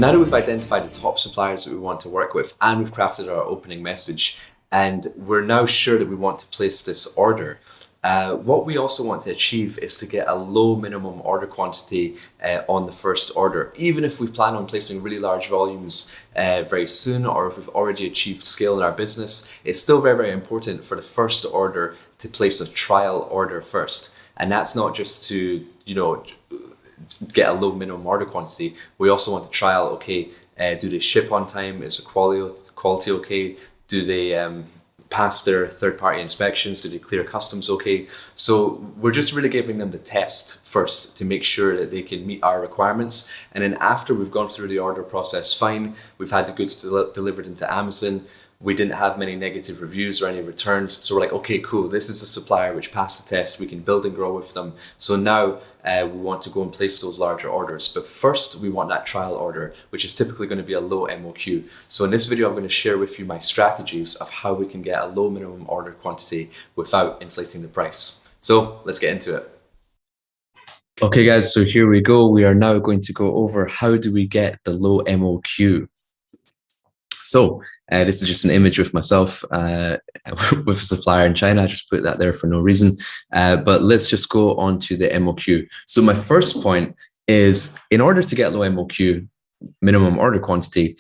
Now that we've identified the top suppliers that we want to work with and we've crafted our opening message and we're now sure that we want to place this order, what we also want to achieve is to get a low minimum order quantity on the first order. Even if we plan on placing really large volumes very soon, or if we've already achieved scale in our business, it's still very, very important for the first order to place a trial order first. And that's not just to, get a low minimum order quantity. We also want to trial, okay, do they ship on time? Is the quality okay? Do they pass their third-party inspections? Do they clear customs okay? So we're just really giving them the test first to make sure that they can meet our requirements. And then after we've gone through the order process fine, we've had the goods delivered into Amazon, we didn't have many negative reviews or any returns. So we're like, okay, cool. This is a supplier which passed the test. We can build and grow with them. So now we want to go and place those larger orders. But first, we want that trial order, which is typically going to be a low MOQ. So in this video, I'm going to share with you my strategies of how we can get a low minimum order quantity without inflating the price. So let's get into it. Okay, guys, so here we go. We are now going to go over how do we get the low MOQ. So this is just an image with myself with a supplier in China. I just put that there for no reason. But let's just go on to the MOQ. So my first point is, in order to get low MOQ, minimum order quantity,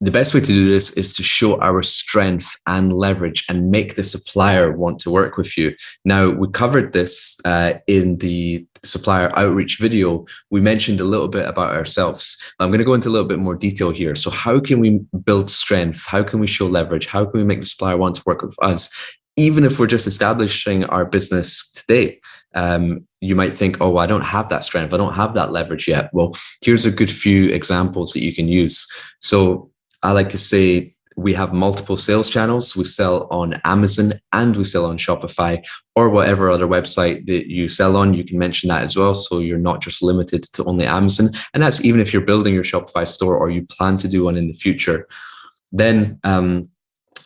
the best way to do this is to show our strength and leverage and make the supplier want to work with you. Now, we covered this in the supplier outreach video. We mentioned a little bit about ourselves. I'm going to go into a little bit more detail here. So how can we build strength? How can we show leverage? How can we make the supplier want to work with us? Even if we're just establishing our business today, you might think, oh, I don't have that strength. I don't have that leverage yet. Well, here's a good few examples that you can use. So I like to say we have multiple sales channels. We sell on Amazon and we sell on Shopify, or whatever other website that you sell on. You can mention that as well. So you're not just limited to only Amazon. And that's even if you're building your Shopify store or you plan to do one in the future. Then I'm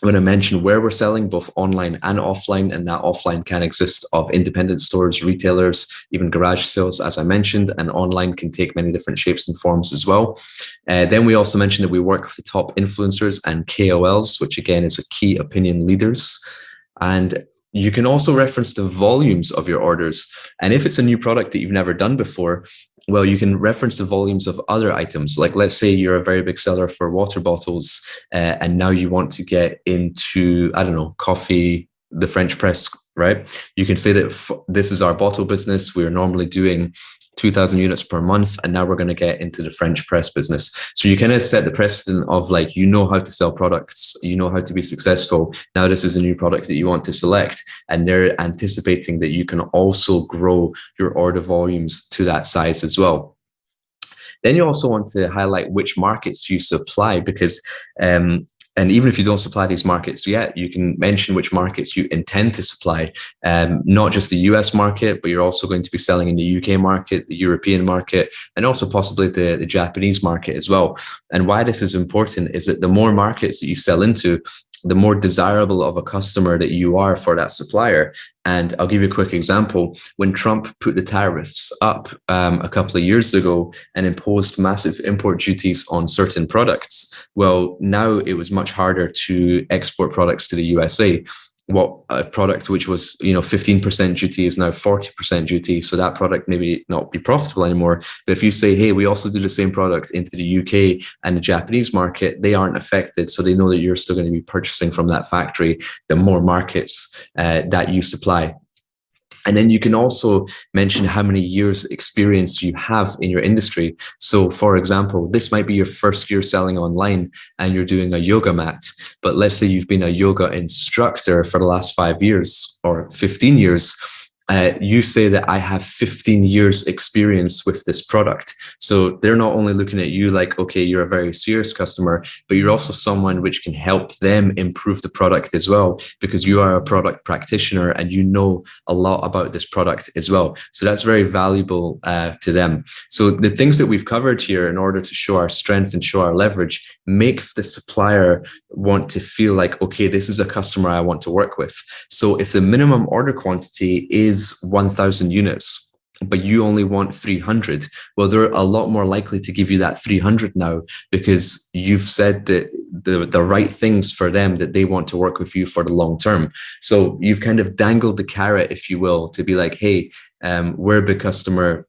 going to mention where we're selling, both online and offline, and that offline can exist of independent stores, retailers, even garage sales, as I mentioned, and online can take many different shapes and forms as well. Then we also mentioned that we work with the top influencers and KOLs, which again is a key opinion leaders. And you can also reference the volumes of your orders. And if it's a new product that you've never done before, well, you can reference the volumes of other items. Like, let's say you're a very big seller for water bottles, and now you want to get into, I don't know, coffee, the French press, right? You can say that this is our bottle business. We're normally doing 2,000 units per month, and now we're going to get into the French press business. So you kind of set the precedent of, like, how to sell products, how to be successful. Now this is a new product that you want to select, and they're anticipating that you can also grow your order volumes to that size as well. Then you also want to highlight which markets you supply, because and even if you don't supply these markets yet, you can mention which markets you intend to supply, not just the US market, but you're also going to be selling in the UK market, the European market, and also possibly the Japanese market as well. And why this is important is that the more markets that you sell into, the more desirable of a customer that you are for that supplier. And I'll give you a quick example. When Trump put the tariffs up a couple of years ago and imposed massive import duties on certain products, well, now it was much harder to export products to the USA. What a product which was 15% duty is now 40% duty, so that product maybe not be profitable anymore. But if you say, hey, we also do the same product into the UK and the Japanese market, they aren't affected, so they know that you're still going to be purchasing from that factory, the more markets that you supply. And then you can also mention how many years experience you have in your industry. So for example, this might be your first year selling online and you're doing a yoga mat, but let's say you've been a yoga instructor for the last 5 years or 15 years. You say that I have 15 years experience with this product. So they're not only looking at you like, okay, you're a very serious customer, but you're also someone which can help them improve the product as well, because you are a product practitioner and you know a lot about this product as well. So that's very valuable to them. So the things that we've covered here in order to show our strength and show our leverage makes the supplier want to feel like, okay, this is a customer I want to work with. So if the minimum order quantity is 1,000 units, but you only want 300. Well, they're a lot more likely to give you that 300 now, because you've said that the right things for them, that they want to work with you for the long term. So you've kind of dangled the carrot, if you will, to be like, hey, we're a big customer.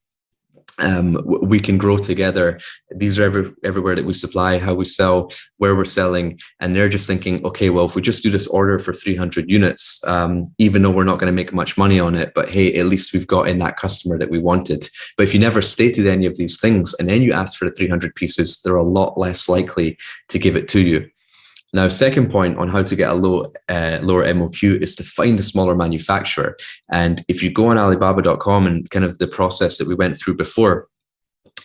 We can grow together. These are everywhere that we supply, how we sell, where we're selling. And they're just thinking, okay, well, if we just do this order for 300 units, even though we're not going to make much money on it, but hey, at least we've got in that customer that we wanted. But if you never stated any of these things and then you ask for the 300 pieces, they're a lot less likely to give it to you. Now, second point on how to get a lower MOQ is to find a smaller manufacturer. And if you go on Alibaba.com and kind of the process that we went through before,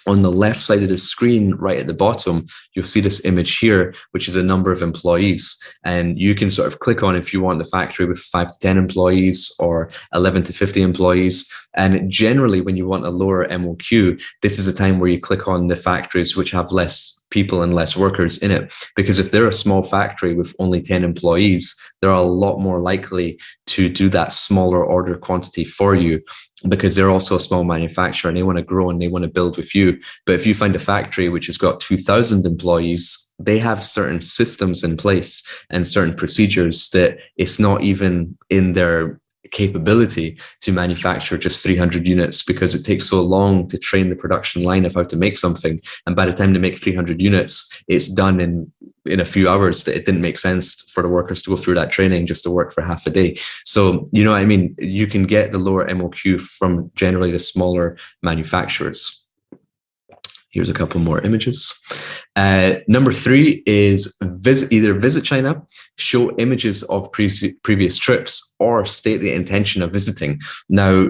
on the left side of the screen, right at the bottom, you'll see this image here, which is a number of employees. And you can sort of click on if you want the factory with 5 to 10 employees or 11 to 50 employees. And generally, when you want a lower MOQ, this is a time where you click on the factories which have less people and less workers in it. Because if they're a small factory with only 10 employees, they're a lot more likely to do that smaller order quantity for you, because they're also a small manufacturer and they want to grow and they want to build with you. But if you find a factory which has got 2,000 employees, they have certain systems in place and certain procedures that it's not even in their capability to manufacture just 300 units, because it takes so long to train the production line of how to make something. And by the time they make 300 units, it's done in a few hours, that it didn't make sense for the workers to go through that training just to work for half a day. So, you know what I mean? You can get the lower MOQ from generally the smaller manufacturers. Here's a couple more images. Number 3 is visit China, show images of previous trips, or state the intention of visiting. Now,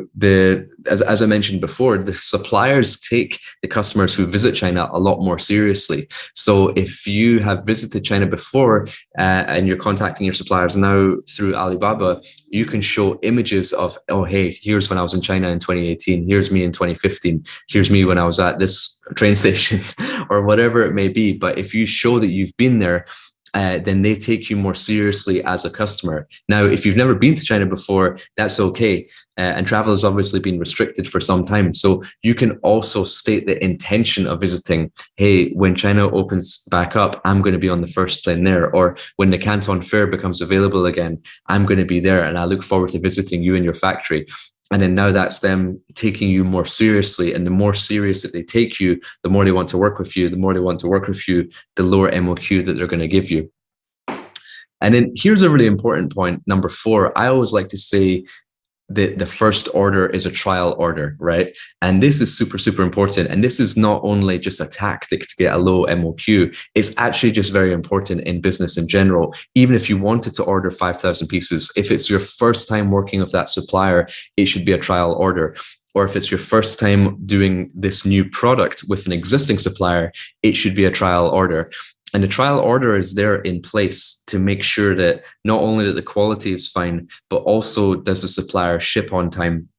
as I mentioned before, the suppliers take the customers who visit China a lot more seriously. So if you have visited China before and you're contacting your suppliers now through Alibaba, you can show images of, oh, hey, here's when I was in China in 2018. Here's me in 2015. Here's me when I was at this train station or whatever it may be. But if you show that you've been there, then they take you more seriously as a customer. Now, if you've never been to China before, that's okay. And travel has obviously been restricted for some time. So you can also state the intention of visiting. Hey, when China opens back up, I'm going to be on the first plane there. Or when the Canton Fair becomes available again, I'm going to be there. And I look forward to visiting you and your factory. And then now that's them taking you more seriously. And the more serious that they take you, the more they want to work with you. The more they want to work with you, the lower MOQ that they're going to give you. And then here's a really important point. Number 4, I always like to say that the first order is a trial order, right? And this is super, super important. And this is not only just a tactic to get a low MOQ, it's actually just very important in business in general. Even if you wanted to order 5,000 pieces, if it's your first time working with that supplier, it should be a trial order. Or if it's your first time doing this new product with an existing supplier, it should be a trial order. And the trial order is there in place to make sure that not only that the quality is fine, but also does the supplier ship on time?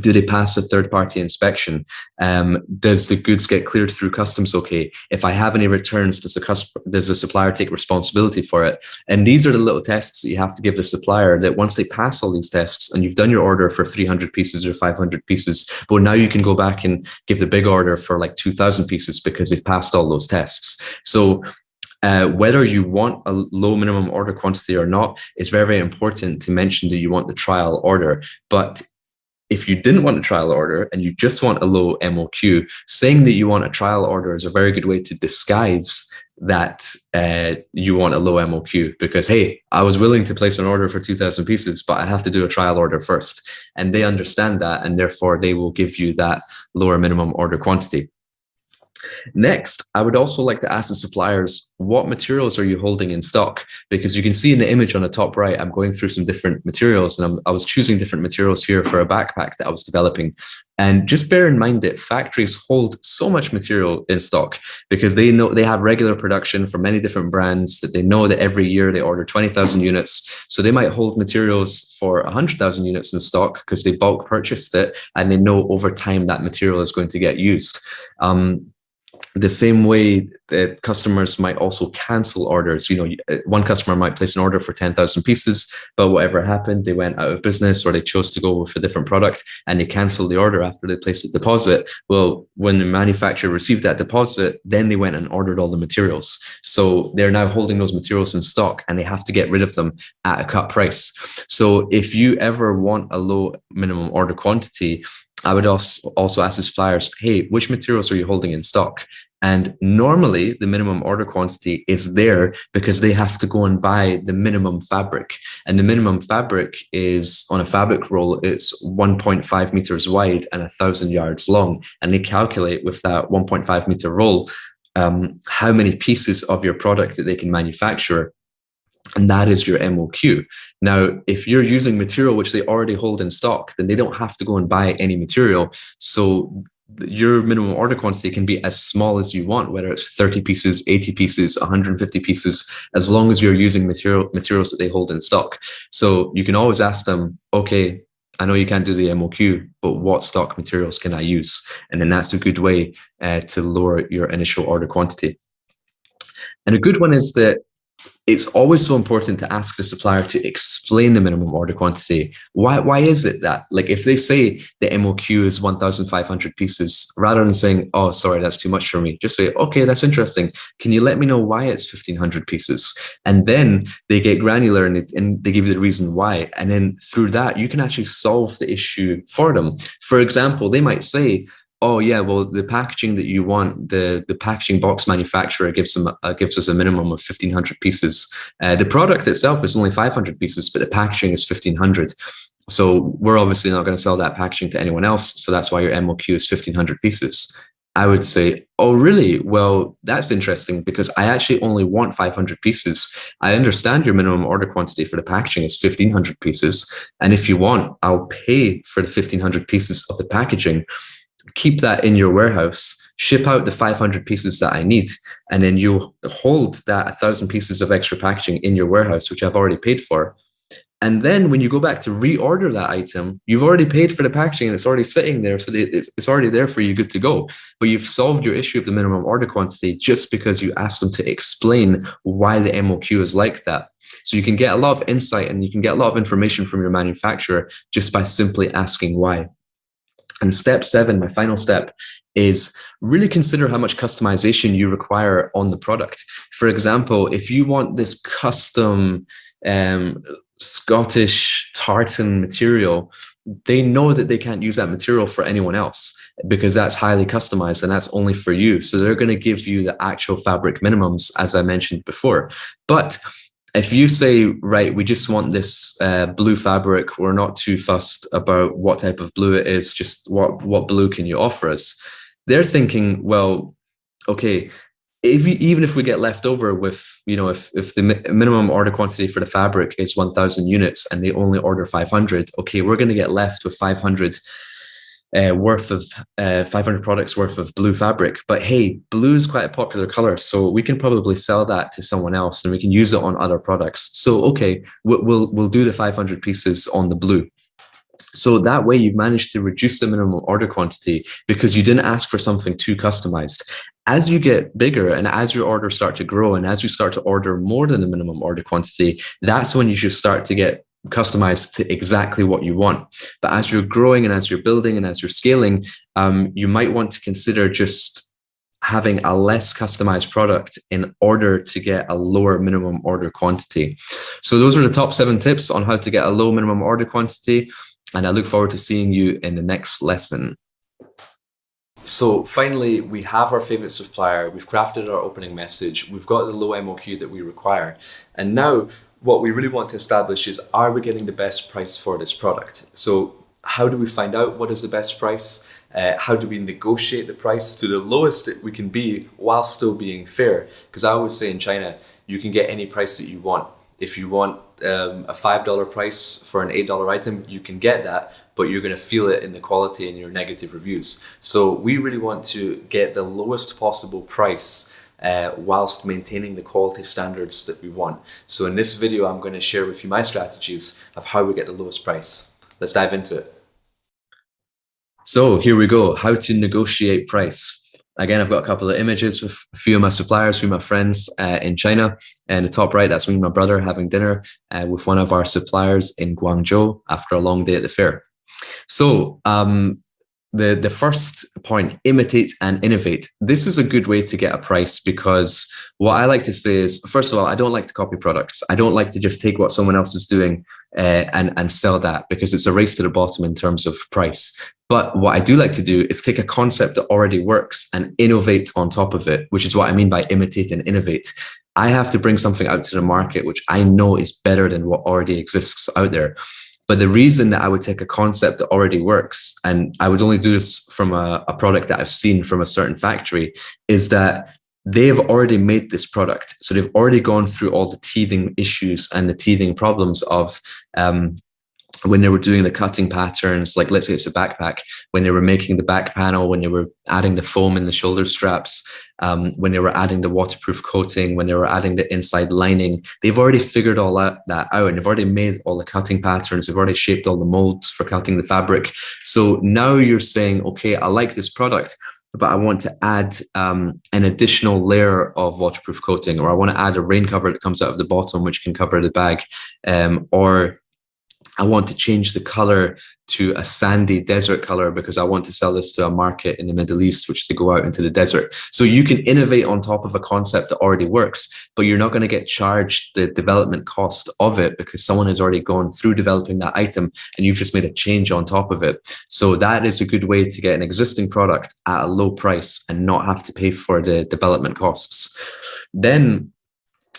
Do they pass a third-party inspection? Does the goods get cleared through customs okay? If I have any returns, does the supplier take responsibility for it? And these are the little tests that you have to give the supplier, that once they pass all these tests and you've done your order for 300 pieces or 500 pieces, but now you can go back and give the big order for like 2,000 pieces because they've passed all those tests. So whether you want a low minimum order quantity or not, it's very, very important to mention that you want the trial order. But if you didn't want a trial order and you just want a low MOQ, saying that you want a trial order is a very good way to disguise that you want a low MOQ, because, hey, I was willing to place an order for 2,000 pieces, but I have to do a trial order first. And they understand that, and therefore they will give you that lower minimum order quantity. Next, I would also like to ask the suppliers, what materials are you holding in stock? Because you can see in the image on the top right, I'm going through some different materials, and I was choosing different materials here for a backpack that I was developing. And just bear in mind that factories hold so much material in stock because they know they have regular production for many different brands, that they know that every year they order 20,000 units. So they might hold materials for 100,000 units in stock because they bulk purchased it, and they know over time that material is going to get used. The same way that customers might also cancel orders. One customer might place an order for 10,000 pieces, but whatever happened, they went out of business or they chose to go with a different product and they canceled the order after they placed the deposit. Well, when the manufacturer received that deposit, then they went and ordered all the materials. So they're now holding those materials in stock and they have to get rid of them at a cut price. So if you ever want a low minimum order quantity, I would also ask the suppliers, hey, which materials are you holding in stock? And normally the minimum order quantity is there because they have to go and buy the minimum fabric. And the minimum fabric is on a fabric roll, it's 1.5 meters wide and 1,000 yards long. And they calculate with that 1.5 meter roll how many pieces of your product that they can manufacture. And that is your MOQ. Now, if you're using material which they already hold in stock, then they don't have to go and buy any material. So your minimum order quantity can be as small as you want, whether it's 30 pieces, 80 pieces, 150 pieces, as long as you're using materials that they hold in stock. So you can always ask them, okay, I know you can't do the MOQ, but what stock materials can I use? And then that's a good way to lower your initial order quantity. And a good one is that it's always so important to ask the supplier to explain the minimum order quantity. Why is it that, like, if they say the MOQ is 1,500 pieces, rather than saying, oh, sorry, that's too much for me, just say, okay, that's interesting. Can you let me know why it's 1,500 pieces? And then they get granular and they give you the reason why. And then through that, you can actually solve the issue for them. For example, they might say, oh yeah, well, the packaging that you want, the packaging box manufacturer gives us a minimum of 1,500 pieces. The product itself is only 500 pieces, but the packaging is 1,500. So we're obviously not going to sell that packaging to anyone else. So that's why your MOQ is 1,500 pieces. I would say, oh, really? Well, that's interesting because I actually only want 500 pieces. I understand your minimum order quantity for the packaging is 1,500 pieces. And if you want, I'll pay for the 1,500 pieces of the packaging. Keep that in your warehouse, ship out the 500 pieces that I need, and then you hold that 1,000 pieces of extra packaging in your warehouse, which I've already paid for. And then when you go back to reorder that item, you've already paid for the packaging and it's already sitting there. So it's already there for you, good to go. But you've solved your issue of the minimum order quantity just because you asked them to explain why the MOQ is like that. So you can get a lot of insight and you can get a lot of information from your manufacturer just by simply asking why. And step 7, my final step, is really consider how much customization you require on the product. For example, if you want this custom Scottish tartan material, they know that they can't use that material for anyone else because that's highly customized and that's only for you. So they're going to give you the actual fabric minimums, as I mentioned before. But if you say, right, we just want this blue fabric, we're not too fussed about what type of blue it is, just what blue can you offer us? They're thinking, well, okay, even if we get left over with, if the minimum order quantity for the fabric is 1,000 units and they only order 500, okay, we're going to get left with 500 products worth of blue fabric. But hey, blue is quite a popular color, so we can probably sell that to someone else and we can use it on other products. So okay, we'll do the 500 pieces on the blue. So that way you've managed to reduce the minimum order quantity because you didn't ask for something too customized. As you get bigger and as your orders start to grow and as you start to order more than the minimum order quantity, that's when you should start to get customized to exactly what you want. But as you're growing and as you're building and as you're scaling, you might want to consider just having a less customized product in order to get a lower minimum order quantity. So those are the top 7 tips on how to get a low minimum order quantity. And I look forward to seeing you in the next lesson. So finally, we have our favorite supplier, we've crafted our opening message, we've got the low MOQ that we require. And now what we really want to establish is, are we getting the best price for this product? So how do we find out what is the best price? How do we negotiate the price to the lowest that we can be while still being fair? Because I always say in China, you can get any price that you want. If you want a $5 price for an $8 item, you can get that, but you're going to feel it in the quality and your negative reviews. So we really want to get the lowest possible price whilst maintaining the quality standards that we want. So in this video, I'm going to share with you my strategies of how we get the lowest price. Let's dive into it. So here we go, how to negotiate price. again, I've got a couple of images with a few of my suppliers, a few of my friends in China. And the top right, that's me and my brother having dinner with one of our suppliers in Guangzhou after a long day at the fair. So the first point, imitate and innovate. This is a good way to get a price, because what I like to say is, first of all, I don't like to copy products. I don't like to just take what someone else is doing and sell that, because it's a race to the bottom in terms of price. But what I do like to do is take a concept that already works and innovate on top of it, which is what I mean by imitate and innovate. I have to bring something out to the market which I know is better than what already exists out there. But the reason that I would take a concept that already works, and I would only do this from a product that I've seen from a certain factory, is that they have already made this product. So they've already gone through all the teething issues and the teething problems of when they were doing the cutting patterns, like let's say it's a backpack, when they were making the back panel, when they were adding the foam in the shoulder straps, when they were adding the waterproof coating, when they were adding the inside lining, they've already figured all that out, and they've already made all the cutting patterns. They've already shaped all the molds for cutting the fabric. So now you're saying, okay, I like this product, but I want to add an additional layer of waterproof coating, or I want to add a rain cover that comes out of the bottom, which can cover the bag, or I want to change the color to a sandy desert color because I want to sell this to a market in the Middle East, which they go out into the desert. So you can innovate on top of a concept that already works, but you're not going to get charged the development cost of it because someone has already gone through developing that item and you've just made a change on top of it. So that is a good way to get an existing product at a low price and not have to pay for the development costs. Then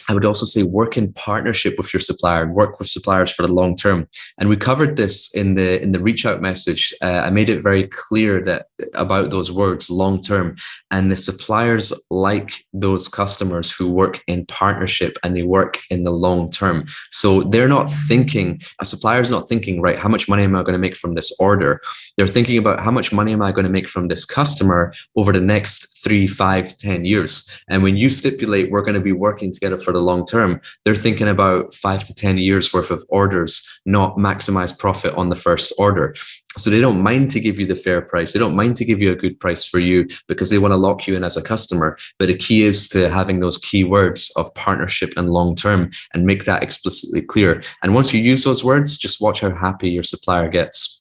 I would also say work in partnership with your supplier and work with suppliers for the long term. And we covered this in the reach out message. I made it very clear that about those words, long term, and the suppliers like those customers who work in partnership and they work in the long term. So they're not thinking, a supplier's not thinking, right, how much money am I going to make from this order? They're thinking about how much money am I going to make from this customer over the next 3, 5, 10 years. And when you stipulate we're going to be working together for the long term, they're thinking about 5 to 10 years worth of orders, not maximize profit on the first order. So they don't mind to give you the fair price. They don't mind to give you a good price for you because they want to lock you in as a customer. But the key is to having those key words of partnership and long term and make that explicitly clear. And once you use those words, just watch how happy your supplier gets.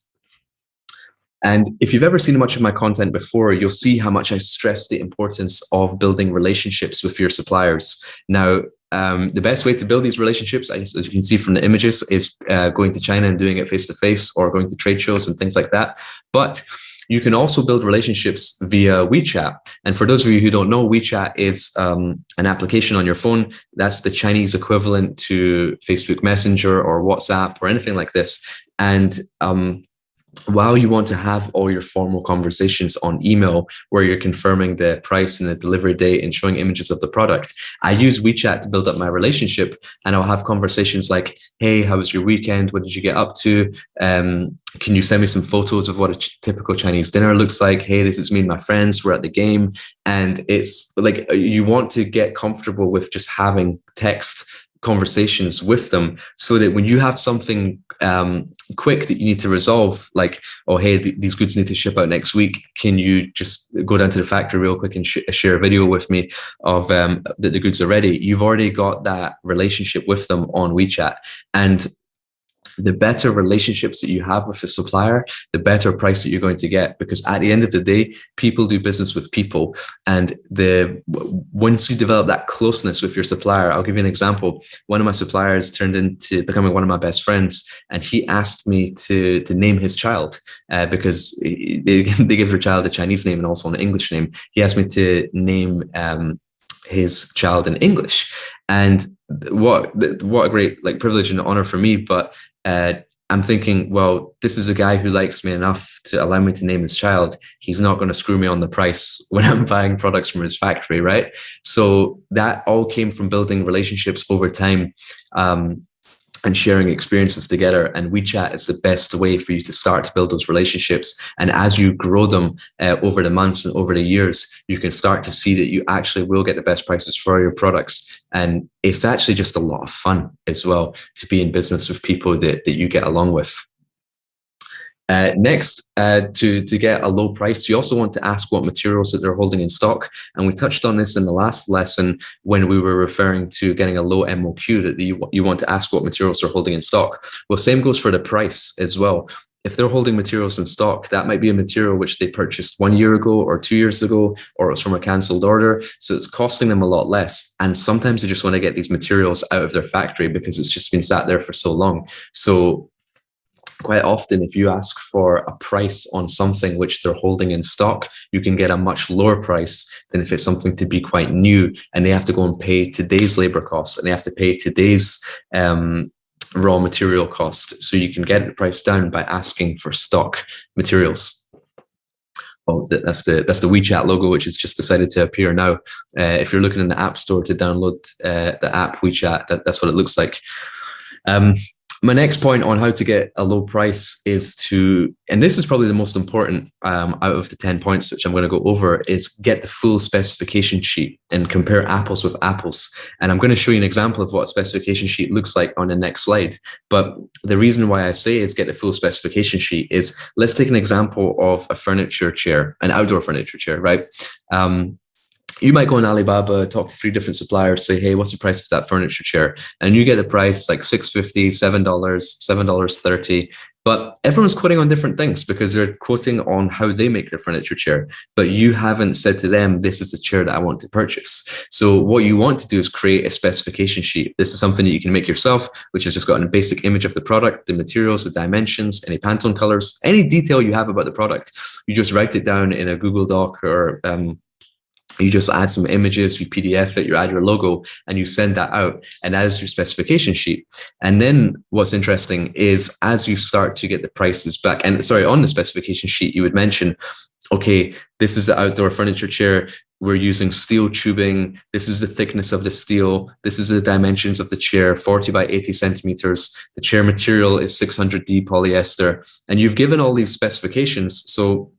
And if you've ever seen much of my content before, you'll see how much I stress the importance of building relationships with your suppliers. Now, the best way to build these relationships, as you can see from the images, is going to China and doing it face-to-face or going to trade shows and things like that. But you can also build relationships via WeChat. And for those of you who don't know, WeChat is an application on your phone. That's the Chinese equivalent to Facebook Messenger or WhatsApp or anything like this. And while you want to have all your formal conversations on email where you're confirming the price and the delivery date and showing images of the product, I use WeChat to build up my relationship, and I'll have conversations like, hey, how was your weekend? What did you get up to? Can you send me some photos of what a typical Chinese dinner looks like? Hey, this is me and my friends. We're at the game. And it's like you want to get comfortable with just having text conversations with them so that when you have something quick that you need to resolve, like, oh, hey, these goods need to ship out next week. Can you just go down to the factory real quick and share a video with me of that the goods are ready? You've already got that relationship with them on WeChat. And the better relationships that you have with the supplier, the better price that you're going to get. Because at the end of the day, people do business with people. And once you develop that closeness with your supplier, I'll give you an example. One of my suppliers turned into becoming one of my best friends. And he asked me to name his child because they give their child a Chinese name and also an English name. He asked me to name his child in English. And what a great privilege and honor for me. But I'm thinking, well, this is a guy who likes me enough to allow me to name his child. He's not going to screw me on the price when I'm buying products from his factory, right? So that all came from building relationships over time and sharing experiences together. And WeChat is the best way for you to start to build those relationships. And as you grow them over the months and over the years, you can start to see that you actually will get the best prices for your products. And it's actually just a lot of fun as well to be in business with people that you get along with. Next, to get a low price, you also want to ask what materials that they're holding in stock. And we touched on this in the last lesson when we were referring to getting a low MOQ, that you want to ask what materials they're holding in stock. Well, same goes for the price as well. If they're holding materials in stock, that might be a material which they purchased 1 year ago or 2 years ago, or it's from a cancelled order. So it's costing them a lot less. And sometimes they just want to get these materials out of their factory because it's just been sat there for so long. So quite often, if you ask for a price on something which they're holding in stock, you can get a much lower price than if it's something to be quite new and they have to go and pay today's labor costs and they have to pay today's raw material cost. So you can get the price down by asking for stock materials. Oh, that's the WeChat logo, which has just decided to appear now. If you're looking in the App Store to download the app WeChat, that's what it looks like. My next point on how to get a low price is to, and this is probably the most important out of the 10 points which I'm going to go over, is get the full specification sheet and compare apples with apples. And I'm going to show you an example of what a specification sheet looks like on the next slide. But the reason why I say is get the full specification sheet is, let's take an example of a furniture chair, an outdoor furniture chair, right? You might go on Alibaba, talk to 3 different suppliers, say, hey, what's the price for that furniture chair? And you get the price like $6.50, $7, $7.30. But everyone's quoting on different things because they're quoting on how they make their furniture chair. But you haven't said to them, this is the chair that I want to purchase. So what you want to do is create a specification sheet. This is something that you can make yourself, which has just got a basic image of the product, the materials, the dimensions, any Pantone colors, any detail you have about the product. You just write it down in a Google Doc, or you just add some images, you PDF it, you add your logo, and you send that out. And that is your specification sheet. And then what's interesting is, as you start to get the prices back, and sorry, on the specification sheet, you would mention, okay, this is the outdoor furniture chair. We're using steel tubing. This is the thickness of the steel. This is the dimensions of the chair, 40 by 80 centimeters. The chair material is 600D polyester. And you've given all these specifications. So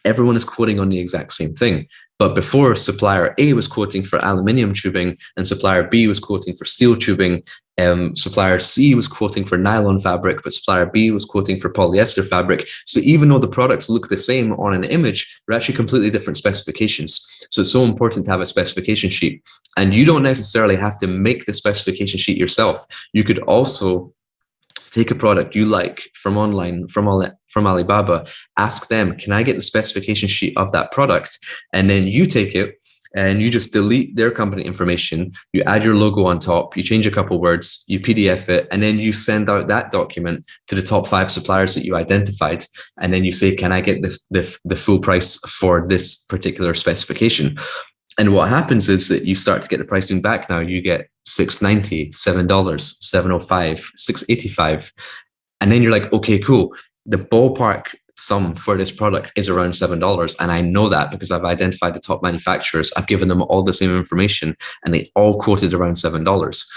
everyone is quoting on the exact same thing. But before, supplier A was quoting for aluminium tubing and supplier B was quoting for steel tubing. Supplier C was quoting for nylon fabric, but supplier B was quoting for polyester fabric. So even though the products look the same on an image, they're actually completely different specifications. So it's so important to have a specification sheet. And you don't necessarily have to make the specification sheet yourself. You could also take a product you like from online, from Alibaba, ask them, can I get the specification sheet of that product? And then you take it and you just delete their company information. You add your logo on top, you change a couple words, you PDF it, and then you send out that document to the top 5 suppliers that you identified. And then you say, can I get the full price for this particular specification? And what happens is that you start to get the pricing back now. You get $6.90, $7, $7.05, $6.85. And then you're like, okay, cool. The ballpark sum for this product is around $7. And I know that because I've identified the top manufacturers. I've given them all the same information and they all quoted around $7.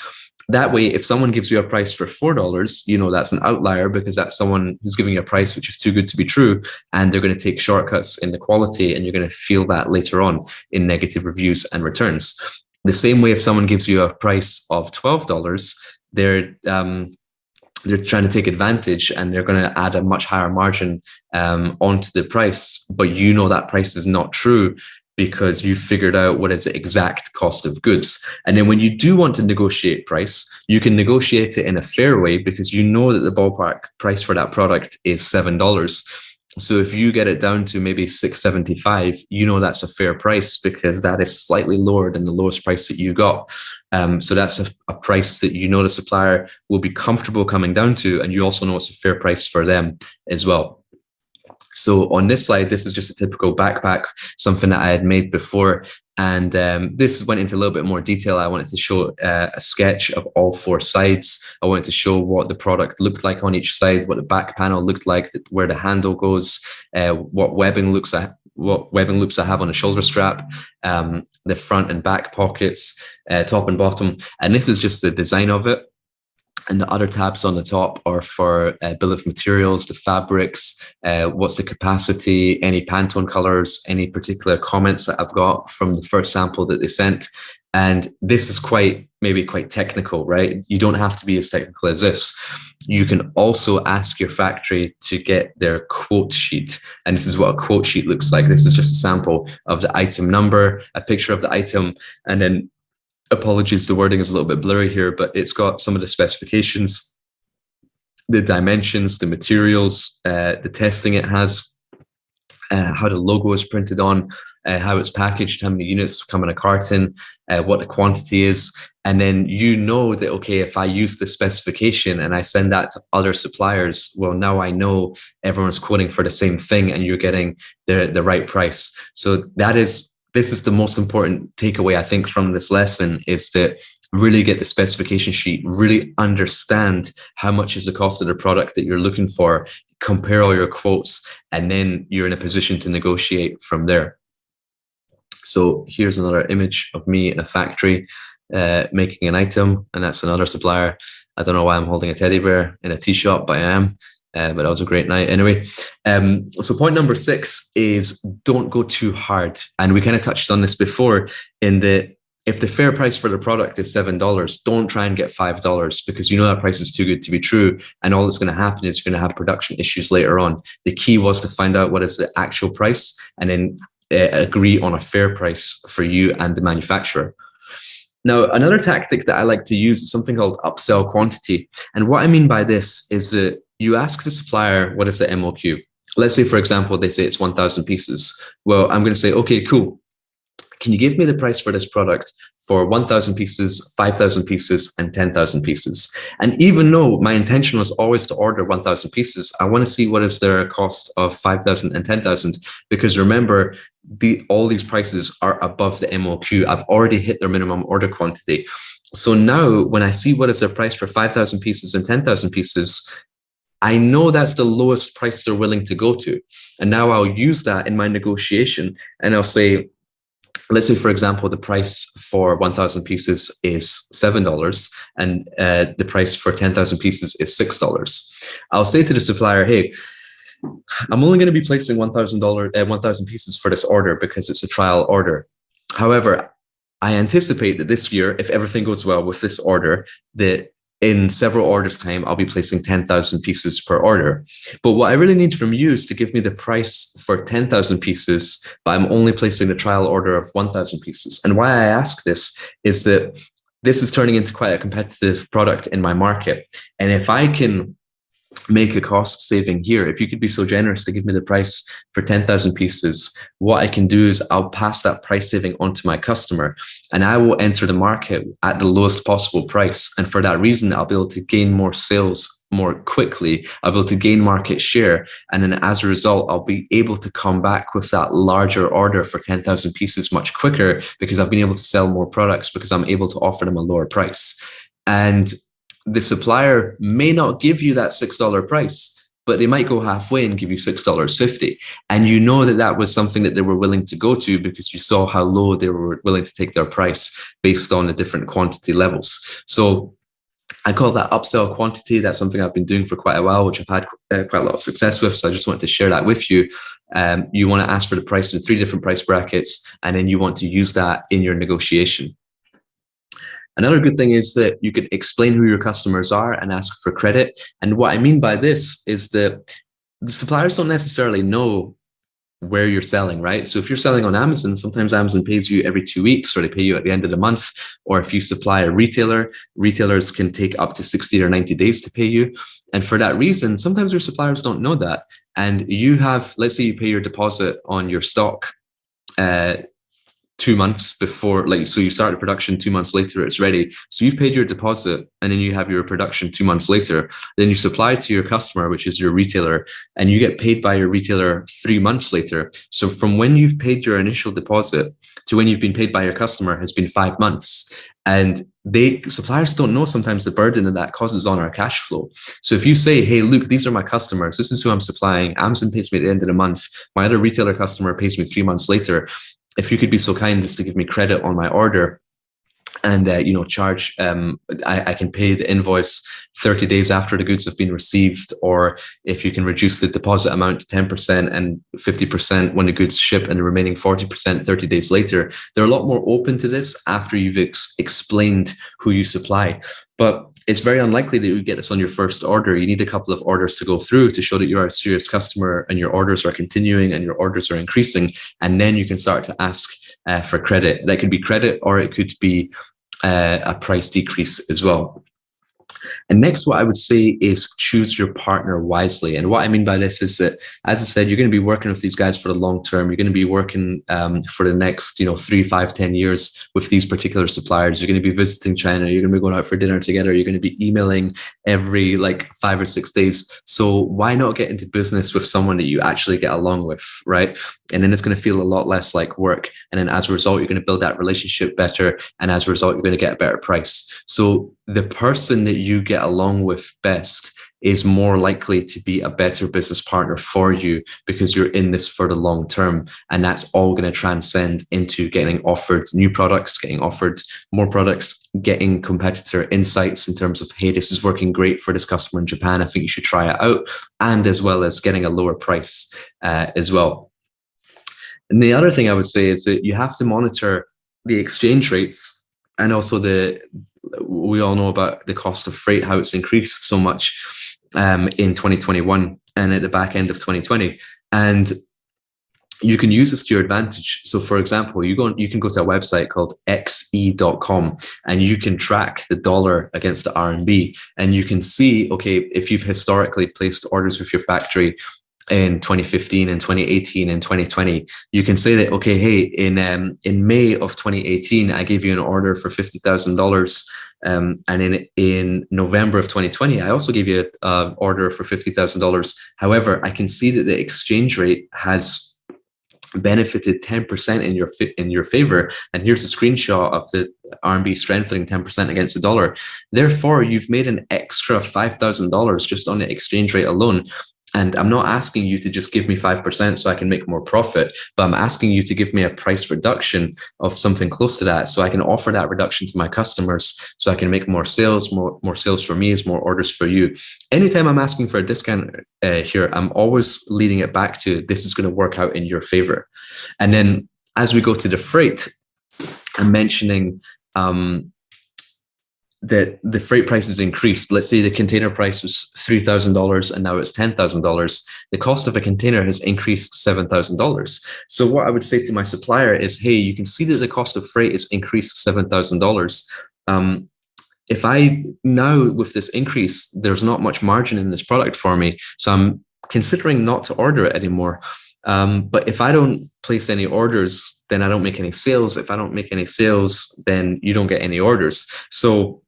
That way, if someone gives you a price for $4, you know that's an outlier because that's someone who's giving you a price which is too good to be true, and they're going to take shortcuts in the quality, and you're going to feel that later on in negative reviews and returns. The same way, if someone gives you a price of $12, they're trying to take advantage and they're going to add a much higher margin onto the price, but you know that price is not true, because you figured out what is the exact cost of goods. And then when you do want to negotiate price, you can negotiate it in a fair way because you know that the ballpark price for that product is $7. So if you get it down to maybe $6.75, you know that's a fair price because that is slightly lower than the lowest price that you got. So that's a price that you know the supplier will be comfortable coming down to, and you also know it's a fair price for them as well. So on this slide, this is just a typical backpack, something that I had made before. And this went into a little bit more detail. I wanted to show a sketch of all 4 sides. I wanted to show what the product looked like on each side, what the back panel looked like, where the handle goes, what webbing loops I have on the shoulder strap, the front and back pockets, top and bottom. And this is just the design of it. And the other tabs on the top are for bill of materials, the fabrics, what's the capacity, any Pantone colors, any particular comments that I've got from the first sample that they sent. And this is maybe quite technical, right? You don't have to be as technical as this. You can also ask your factory to get their quote sheet. And this is what a quote sheet looks like. This is just a sample of the item number, a picture of the item, and then, apologies, the wording is a little bit blurry here, but it's got some of the specifications, the dimensions, the materials, the testing it has, how the logo is printed on, how it's packaged, how many units come in a carton, what the quantity is. And then you know that, okay, if I use the specification and I send that to other suppliers, well, now I know everyone's quoting for the same thing and you're getting the right price. So this is the most important takeaway, I think, from this lesson, is that really get the specification sheet, really understand how much is the cost of the product that you're looking for, compare all your quotes, and then you're in a position to negotiate from there. So here's another image of me in a factory making an item, and that's another supplier. I don't know why I'm holding a teddy bear in a tea shop, but I am. But that was a great night anyway. So point number 6 is don't go too hard. And we kind of touched on this before, in that if the fair price for the product is $7, don't try and get $5, because you know that price is too good to be true. And all that's going to happen is you're going to have production issues later on. The key was to find out what is the actual price and then agree on a fair price for you and the manufacturer. Now, another tactic that I like to use is something called upsell quantity. And what I mean by this is that you ask the supplier, what is the MOQ? Let's say, for example, they say it's 1,000 pieces. Well, I'm going to say, okay, cool. Can you give me the price for this product for 1,000 pieces, 5,000 pieces, and 10,000 pieces? And even though my intention was always to order 1,000 pieces, I want to see what is their cost of 5,000 and 10,000, because remember, all these prices are above the MOQ. I've already hit their minimum order quantity. So now when I see what is their price for 5,000 pieces and 10,000 pieces, I know that's the lowest price they're willing to go to. And now I'll use that in my negotiation, and I'll say, let's say, for example, the price for 1,000 pieces is $7 and the price for 10,000 pieces is $6. I'll say to the supplier, hey, I'm only going to be placing $1,000 pieces for this order because it's a trial order. However, I anticipate that this year, if everything goes well with this order, that in several orders time, I'll be placing 10,000 pieces per order. But what I really need from you is to give me the price for 10,000 pieces, but I'm only placing the trial order of 1,000 pieces. And why I ask this is that this is turning into quite a competitive product in my market. And if I can make a cost saving here, if you could be so generous to give me the price for 10,000 pieces, what I can do is I'll pass that price saving on to my customer, and I will enter the market at the lowest possible price. And for that reason, I'll be able to gain more sales more quickly. I'll be able to gain market share. And then as a result, I'll be able to come back with that larger order for 10,000 pieces much quicker, because I've been able to sell more products because I'm able to offer them a lower price. And the supplier may not give you that $6 price, but they might go halfway and give you $6.50. And you know that that was something that they were willing to go to because you saw how low they were willing to take their price based on the different quantity levels. So I call that upsell quantity. That's something I've been doing for quite a while, which I've had quite a lot of success with. So I just wanted to share that with you. You want to ask for the price in 3 different price brackets, and then you want to use that in your negotiation. Another good thing is that you can explain who your customers are and ask for credit. And what I mean by this is that the suppliers don't necessarily know where you're selling, right? So if you're selling on Amazon, sometimes Amazon pays you every 2 weeks, or they pay you at the end of the month. Or if you supply a retailer, retailers can take up to 60 or 90 days to pay you. And for that reason, sometimes your suppliers don't know that. And you have, let's say you pay your deposit on your stock 2 months before, so you start the production 2 months later, it's ready. So you've paid your deposit, and then you have your production 2 months later. Then you supply to your customer, which is your retailer, and you get paid by your retailer 3 months later. So from when you've paid your initial deposit to when you've been paid by your customer has been 5 months. And suppliers don't know sometimes the burden that causes on our cash flow. So if you say, hey, look, these are my customers, this is who I'm supplying, Amazon pays me at the end of the month, my other retailer customer pays me 3 months later, if you could be so kind as to give me credit on my order, and charge I can pay the invoice 30 days after the goods have been received, or if you can reduce the deposit amount to 10% and 50% when the goods ship, and the remaining 40% 30 days later. They're a lot more open to this after you've explained who you supply. But it's very unlikely that you get this on your first order. You need a couple of orders to go through to show that you're a serious customer and your orders are continuing and your orders are increasing. And then you can start to ask for credit. That could be credit, or it could be a price decrease as well. And next, what I would say is choose your partner wisely. And what I mean by this is that, as I said, you're going to be working with these guys for the long term. You're going to be working for the next, 3, 5, 10 years with these particular suppliers. You're going to be visiting China. You're going to be going out for dinner together. You're going to be emailing every 5 or 6 days. So why not get into business with someone that you actually get along with, right? And then it's going to feel a lot less like work. And then as a result, you're going to build that relationship better. And as a result, you're going to get a better price. So the person that you get along with best is more likely to be a better business partner for you, because you're in this for the long term. And that's all going to transcend into getting offered new products, getting offered more products, getting competitor insights in terms of, hey, this is working great for this customer in Japan, I think you should try it out. And as well as getting a lower price as well. And the other thing I would say is that you have to monitor the exchange rates, and also we all know about the cost of freight, how it's increased so much in 2021 and at the back end of 2020. And you can use this to your advantage. So for example, you can go to a website called xe.com, and you can track the dollar against the RMB, and you can see, okay, if you've historically placed orders with your factory in 2015 and 2018 and 2020, you can say that, okay, hey, in May of 2018, I gave you an order for $50,000. And in November of 2020, I also gave you an order for $50,000. However, I can see that the exchange rate has benefited 10% in your favor. And here's a screenshot of the RMB strengthening 10% against the dollar. Therefore, you've made an extra $5,000 just on the exchange rate alone. And I'm not asking you to just give me 5% so I can make more profit, but I'm asking you to give me a price reduction of something close to that, so I can offer that reduction to my customers, so I can make more sales. More sales for me is more orders for you. Anytime I'm asking for a discount here, I'm always leading it back to, this is going to work out in your favor. And then as we go to the freight, I'm mentioning that the freight prices increased. Let's say the container price was $3,000 and now it's $10,000. The cost of a container has increased $7,000. So what I would say to my supplier is, hey, you can see that the cost of freight has increased $7,000. If I now, with this increase, there's not much margin in this product for me, so I'm considering not to order it anymore. But if I don't place any orders, then I don't make any sales. If I don't make any sales, then you don't get any orders. So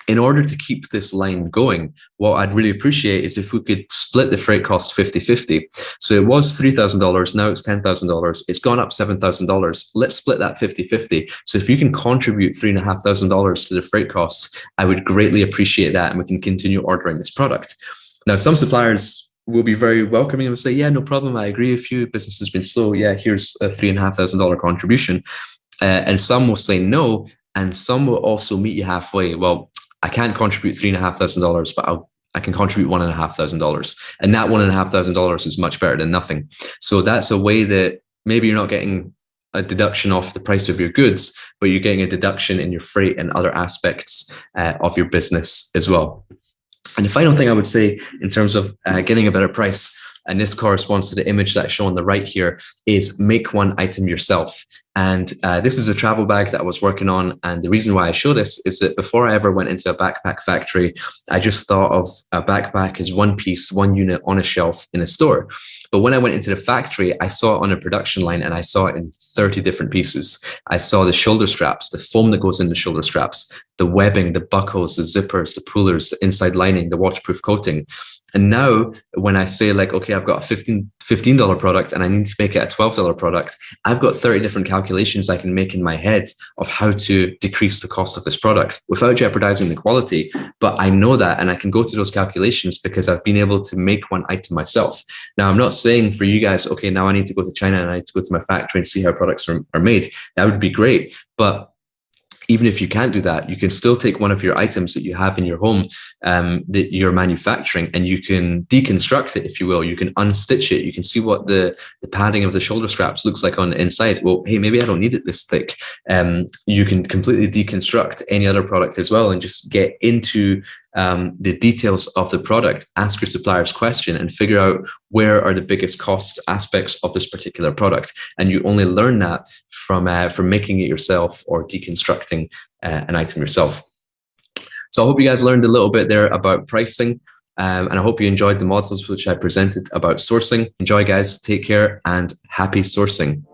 in order to keep this line going, what I'd really appreciate is if we could split the freight cost 50-50. So it was $3,000, now it's $10,000. It's gone up $7,000. Let's split that 50-50. So if you can contribute $3,500 to the freight costs, I would greatly appreciate that, and we can continue ordering this product. Now, some suppliers will be very welcoming and will say, yeah, no problem, I agree with you, business has been slow, yeah, here's a $3,500 contribution. And some will say no, and some will also meet you halfway. Well, I can't contribute $3,500, but I can contribute $1,500. And that $1,500 is much better than nothing. So that's a way that maybe you're not getting a deduction off the price of your goods, but you're getting a deduction in your freight and other aspects of your business as well. And the final thing I would say in terms of getting a better price, and this corresponds to the image that's shown on the right here, is make one item yourself. And this is a travel bag that I was working on. And the reason why I show this is that before I ever went into a backpack factory, I just thought of a backpack as one piece, one unit on a shelf in a store. But when I went into the factory, I saw it on a production line, and I saw it in 30 different pieces. I saw the shoulder straps, the foam that goes in the shoulder straps, the webbing, the buckles, the zippers, the pullers, the inside lining, the waterproof coating. And now when I say, like, okay, I've got a $15 product and I need to make it a $12 product, I've got 30 different calculations I can make in my head of how to decrease the cost of this product without jeopardizing the quality. But I know that, and I can go to those calculations because I've been able to make one item myself. Now, I'm not saying for you guys, okay, now I need to go to China and I need to go to my factory and see how products are made. That would be great. But even if you can't do that, you can still take one of your items that you have in your home that you're manufacturing, and you can deconstruct it, if you will. You can unstitch it. You can see what the padding of the shoulder straps looks like on the inside. Well, hey, maybe I don't need it this thick. You can completely deconstruct any other product as well and just get into the details of the product, ask your suppliers question, and figure out where are the biggest cost aspects of this particular product. And you only learn that from making it yourself or deconstructing an item yourself. So I hope you guys learned a little bit there about pricing, and I hope you enjoyed the models which I presented about sourcing. Enjoy, guys. Take care and happy sourcing.